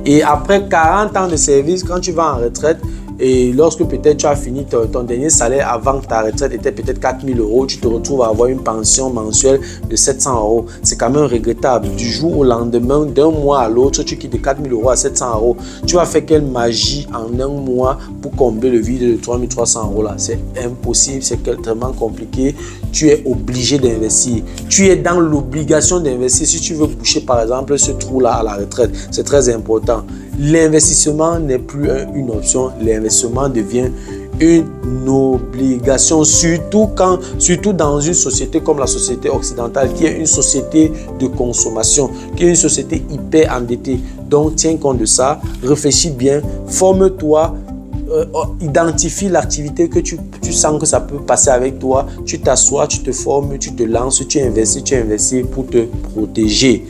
Et après 40 ans de service, quand tu vas en retraite, et lorsque peut-être tu as fini ton dernier salaire avant que ta retraite était peut-être 4 000 €, tu te retrouves à avoir une pension mensuelle de 700 €. C'est quand même regrettable. Du jour au lendemain, d'un mois à l'autre, tu quittes de 4 000 € à 700 €. Tu vas faire quelle magie en un mois pour combler le vide de 3 300 € là? C'est impossible, c'est tellement compliqué. Tu es obligé d'investir. Tu es dans l'obligation d'investir si tu veux boucher par exemple ce trou-là à la retraite. C'est très important. L'investissement n'est plus une option, l'investissement devient une obligation, surtout dans une société comme la société occidentale, qui est une société de consommation, qui est une société hyper endettée. Donc tiens compte de ça, réfléchis bien, forme-toi, identifie l'activité que tu sens que ça peut passer avec toi, tu t'assois, tu te formes, tu te lances, tu investis pour te protéger.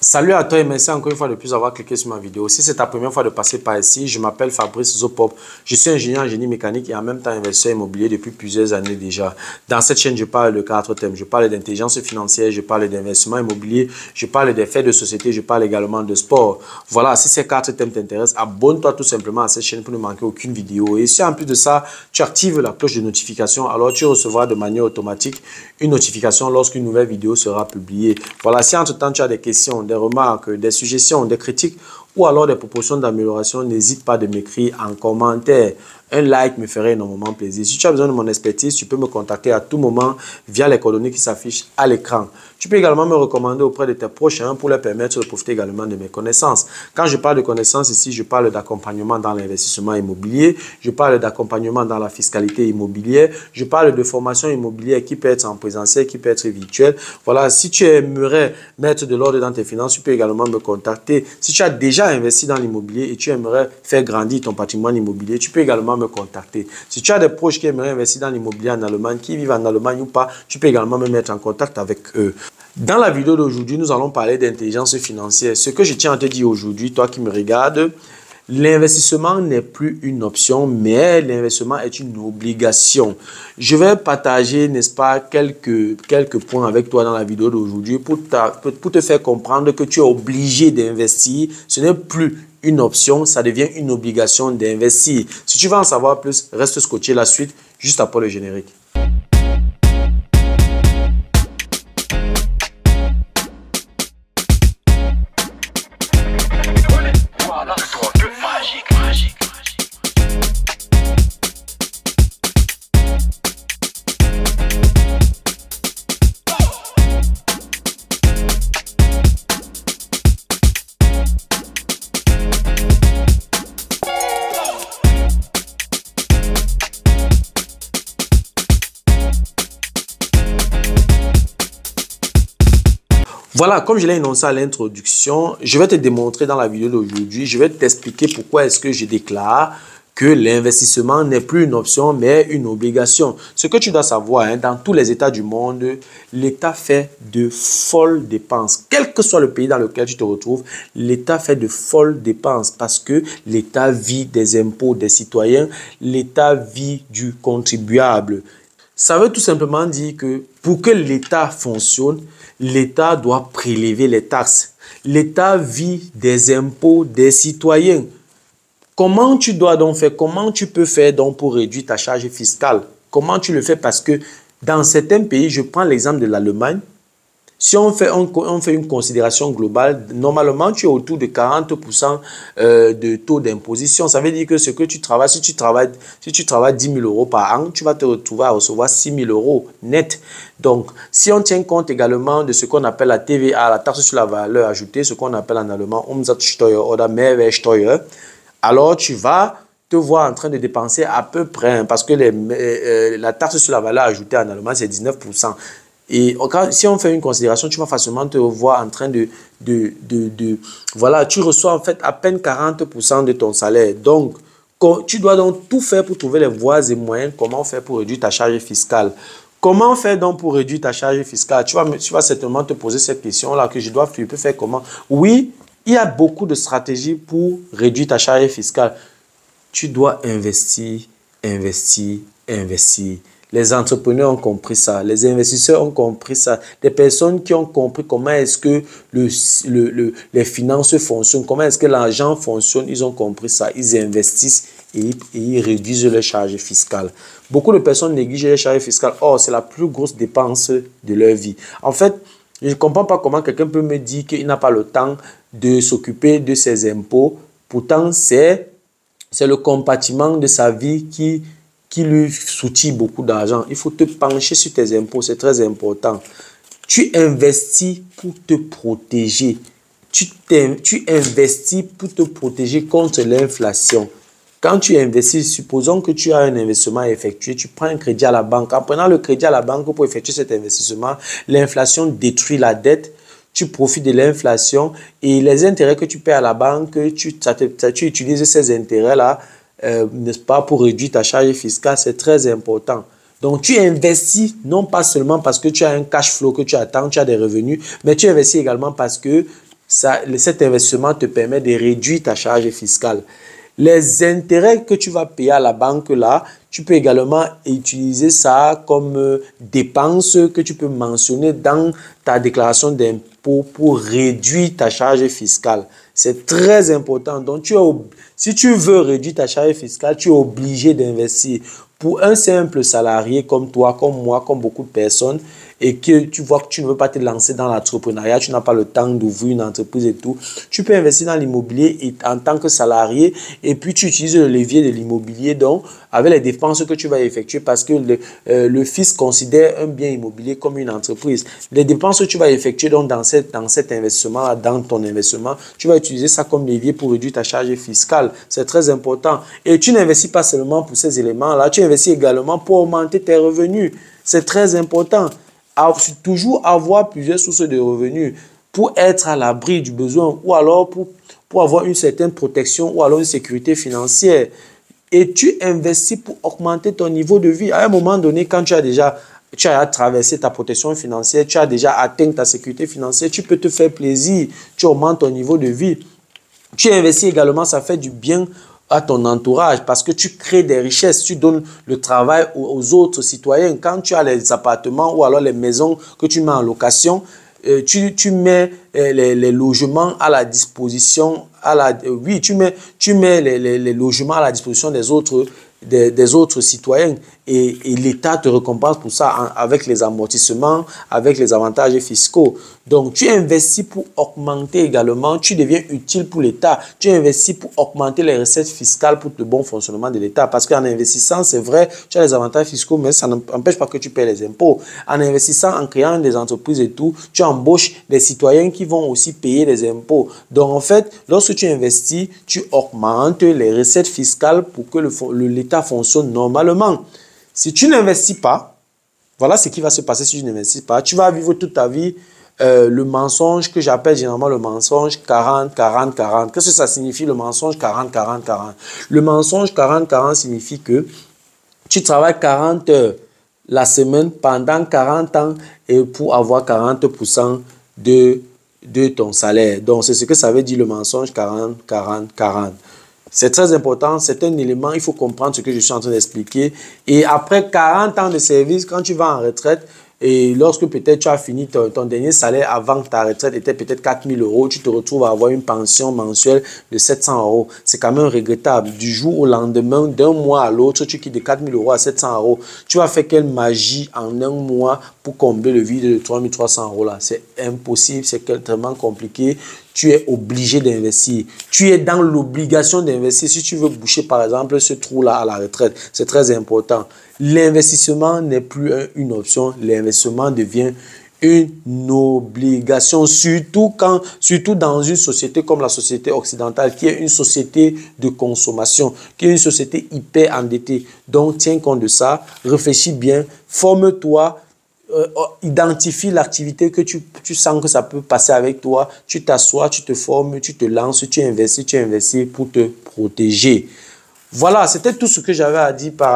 Salut à toi et merci encore une fois de plus d'avoir cliqué sur ma vidéo. Si c'est ta première fois de passer par ici, je m'appelle Fabrice Zopop. Je suis ingénieur en génie mécanique et en même temps investisseur immobilier depuis plusieurs années déjà. Dans cette chaîne, je parle de 4 thèmes. Je parle d'intelligence financière, je parle d'investissement immobilier, je parle des faits de société, je parle également de sport. Voilà, si ces 4 thèmes t'intéressent, abonne-toi tout simplement à cette chaîne pour ne manquer aucune vidéo. Et si en plus de ça, tu actives la cloche de notification, alors tu recevras de manière automatique une notification lorsqu'une nouvelle vidéo sera publiée. Voilà, si entre-temps tu as des questions, des remarques, des suggestions, des critiques ou alors des propositions d'amélioration, n'hésite pas de m'écrire en commentaire. Un like me ferait énormément plaisir. Si tu as besoin de mon expertise, tu peux me contacter à tout moment via les coordonnées qui s'affichent à l'écran. Tu peux également me recommander auprès de tes prochains pour leur permettre de profiter également de mes connaissances. Quand je parle de connaissances ici, je parle d'accompagnement dans l'investissement immobilier, je parle d'accompagnement dans la fiscalité immobilière, je parle de formation immobilière qui peut être en présentiel, qui peut être virtuelle. Voilà, si tu aimerais mettre de l'ordre dans tes finances, tu peux également me contacter. Si tu as déjà investi dans l'immobilier et tu aimerais faire grandir ton patrimoine immobilier, tu peux également me contacter. Si tu as des proches qui aimeraient investir dans l'immobilier en Allemagne, qui vivent en Allemagne ou pas, tu peux également me mettre en contact avec eux. Dans la vidéo d'aujourd'hui, nous allons parler d'intelligence financière. Ce que je tiens à te dire aujourd'hui, toi qui me regardes, l'investissement n'est plus une option, mais l'investissement est une obligation. Je vais partager, n'est-ce pas, quelques points avec toi dans la vidéo d'aujourd'hui pour te faire comprendre que tu es obligé d'investir. Ce n'est plus une option, ça devient une obligation d'investir. Si tu veux en savoir plus, reste scotché la suite juste après le générique. Voilà, comme je l'ai énoncé à l'introduction, je vais te démontrer dans la vidéo d'aujourd'hui, je vais t'expliquer pourquoi est-ce que je déclare que l'investissement n'est plus une option, mais une obligation. Ce que tu dois savoir, hein, dans tous les États du monde, l'État fait de folles dépenses. Quel que soit le pays dans lequel tu te retrouves, l'État fait de folles dépenses parce que l'État vit des impôts des citoyens, l'État vit du contribuable. Ça veut tout simplement dire que pour que l'État fonctionne, l'État doit prélever les taxes. L'État vit des impôts des citoyens. Comment tu dois donc faire? Comment tu peux faire donc pour réduire ta charge fiscale? Comment tu le fais? Parce que dans certains pays, je prends l'exemple de l'Allemagne, si on fait une considération globale, normalement, tu es autour de 40% de taux d'imposition. Ça veut dire que ce que tu travailles, si tu travailles 10 000 € par an, tu vas te retrouver à recevoir 6 000 € net. Donc, si on tient compte également de ce qu'on appelle la TVA, la taxe sur la valeur ajoutée, ce qu'on appelle en allemand Umsatzsteuer oder Mehrwertsteuer, alors tu vas te voir en train de dépenser à peu près, parce que la taxe sur la valeur ajoutée en allemand, c'est 19%. Et si on fait une considération, tu vas facilement te voir en train voilà, tu reçois en fait à peine 40% de ton salaire. Donc, tu dois donc tout faire pour trouver les voies et moyens. Comment faire pour réduire ta charge fiscale? Comment faire donc pour réduire ta charge fiscale? Tu vas certainement te poser cette question-là que je peux faire comment? Oui, il y a beaucoup de stratégies pour réduire ta charge fiscale. Tu dois investir, investir, investir. Les entrepreneurs ont compris ça, les investisseurs ont compris ça, des personnes qui ont compris comment est-ce que les finances fonctionnent, comment est-ce que l'argent fonctionne, ils ont compris ça, ils investissent et ils réduisent leurs charges fiscales. Beaucoup de personnes négligent les charges fiscales, or c'est la plus grosse dépense de leur vie. En fait, je ne comprends pas comment quelqu'un peut me dire qu'il n'a pas le temps de s'occuper de ses impôts. Pourtant, c'est le compartiment de sa vie qui lui soutient beaucoup d'argent. Il faut te pencher sur tes impôts, c'est très important. Tu investis pour te protéger. Tu investis pour te protéger contre l'inflation. Quand tu investis, supposons que tu as un investissement à effectuer, tu prends un crédit à la banque. En prenant le crédit à la banque pour effectuer cet investissement, l'inflation détruit la dette, tu profites de l'inflation et les intérêts que tu paies à la banque, tu utilises ces intérêts-là, n'est-ce pas, pour réduire ta charge fiscale, c'est très important. Donc, tu investis non pas seulement parce que tu as un cash flow que tu attends, tu as des revenus, mais tu investis également parce que cet investissement te permet de réduire ta charge fiscale. Les intérêts que tu vas payer à la banque là, tu peux également utiliser ça comme dépense que tu peux mentionner dans ta déclaration d'impôt pour réduire ta charge fiscale. C'est très important. Donc, si tu veux réduire ta charge fiscale, tu es obligé d'investir. Pour un simple salarié comme toi, comme moi, comme beaucoup de personnes, et que tu vois que tu ne veux pas te lancer dans l'entrepreneuriat, tu n'as pas le temps d'ouvrir une entreprise et tout, tu peux investir dans l'immobilier en tant que salarié et puis tu utilises le levier de l'immobilier donc avec les dépenses que tu vas effectuer parce que le fisc considère un bien immobilier comme une entreprise. Les dépenses que tu vas effectuer donc dans cet investissement, dans ton investissement, tu vas utiliser ça comme levier pour réduire ta charge fiscale. C'est très important. Et tu n'investis pas seulement pour ces éléments-là, tu investis également pour augmenter tes revenus. C'est très important. Toujours avoir plusieurs sources de revenus pour être à l'abri du besoin ou alors pour avoir une certaine protection ou alors une sécurité financière. Et tu investis pour augmenter ton niveau de vie. À un moment donné, quand tu as traversé ta protection financière, tu as déjà atteint ta sécurité financière, tu peux te faire plaisir, tu augmentes ton niveau de vie. Tu investis également, ça fait du bien à ton entourage parce que tu crées des richesses, tu donnes le travail aux autres citoyens. Quand tu as les appartements ou alors les maisons que tu mets en location, tu mets les logements à la disposition, tu mets les logements à la disposition des autres citoyens et l'État te récompense pour ça avec les amortissements, avec les avantages fiscaux. Donc, tu investis pour augmenter également, tu deviens utile pour l'État, tu investis pour augmenter les recettes fiscales pour le bon fonctionnement de l'État. Parce qu'en investissant, c'est vrai, tu as les avantages fiscaux, mais ça n'empêche pas que tu paies les impôts. En investissant, en créant des entreprises et tout, tu embauches des citoyens qui vont aussi payer les impôts. Donc, en fait, lorsque tu investis, tu augmentes les recettes fiscales pour que l'État fonctionne normalement. Si tu n'investis pas, voilà ce qui va se passer si tu n'investis pas. Tu vas vivre toute ta vie le mensonge que j'appelle généralement le mensonge 40-40-40. Qu'est-ce que ça signifie le mensonge 40-40-40? Le mensonge 40-40 signifie que tu travailles 40 heures la semaine pendant 40 ans et pour avoir 40% de ton salaire. Donc, c'est ce que ça veut dire le mensonge 40-40-40. C'est très important, c'est un élément, il faut comprendre ce que je suis en train d'expliquer. Et après 40 ans de service, quand tu vas en retraite, et lorsque peut-être tu as fini ton dernier salaire avant que ta retraite était peut-être 4 000 €, tu te retrouves à avoir une pension mensuelle de 700 €. C'est quand même regrettable. Du jour au lendemain, d'un mois à l'autre, tu quittes de 4 000 € à 700 €. Tu vas faire quelle magie en un mois pour combler le vide de 3 300 € là? C'est impossible, c'est tellement compliqué. Tu es obligé d'investir. Tu es dans l'obligation d'investir si tu veux boucher, par exemple, ce trou-là à la retraite. C'est très important. L'investissement n'est plus une option. L'investissement devient une obligation, surtout dans une société comme la société occidentale, qui est une société de consommation, qui est une société hyper endettée. Donc, tiens compte de ça, réfléchis bien, forme-toi, identifie l'activité que tu sens que ça peut passer avec toi, tu t'assois, tu te formes, tu te lances, tu investis pour te protéger. Voilà, c'était tout ce que j'avais à dire par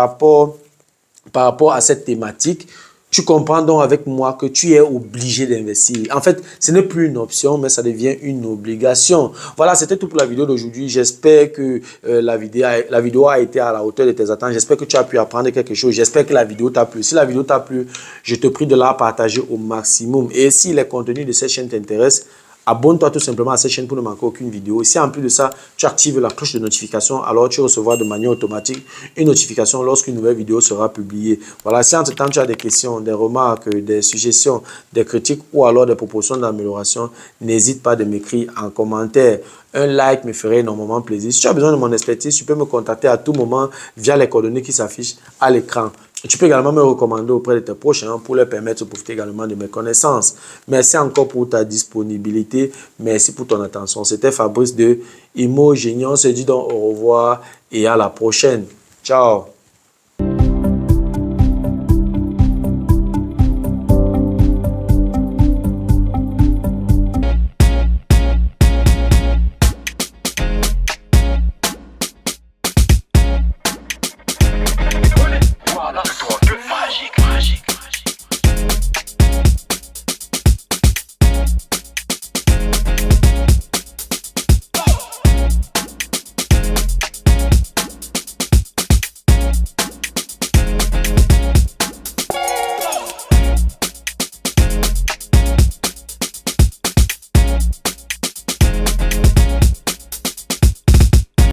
rapport à cette thématique. Tu comprends donc avec moi que tu es obligé d'investir. En fait, ce n'est plus une option, mais ça devient une obligation. Voilà, c'était tout pour la vidéo d'aujourd'hui. J'espère que la vidéo a été à la hauteur de tes attentes. J'espère que tu as pu apprendre quelque chose. J'espère que la vidéo t'a plu. Si la vidéo t'a plu, je te prie de la partager au maximum. Et si les contenus de cette chaîne t'intéressent, abonne-toi tout simplement à cette chaîne pour ne manquer aucune vidéo. Et si en plus de ça, tu actives la cloche de notification, alors tu recevras de manière automatique une notification lorsqu'une nouvelle vidéo sera publiée. Voilà, si entre-temps tu as des questions, des remarques, des suggestions, des critiques ou alors des propositions d'amélioration, n'hésite pas de m'écrire en commentaire. Un like me ferait énormément plaisir. Si tu as besoin de mon expertise, tu peux me contacter à tout moment via les coordonnées qui s'affichent à l'écran. Tu peux également me recommander auprès de tes proches pour leur permettre de profiter également de mes connaissances. Merci encore pour ta disponibilité. Merci pour ton attention. C'était Fabrice de Imogénie. On se dit donc au revoir et à la prochaine. Ciao.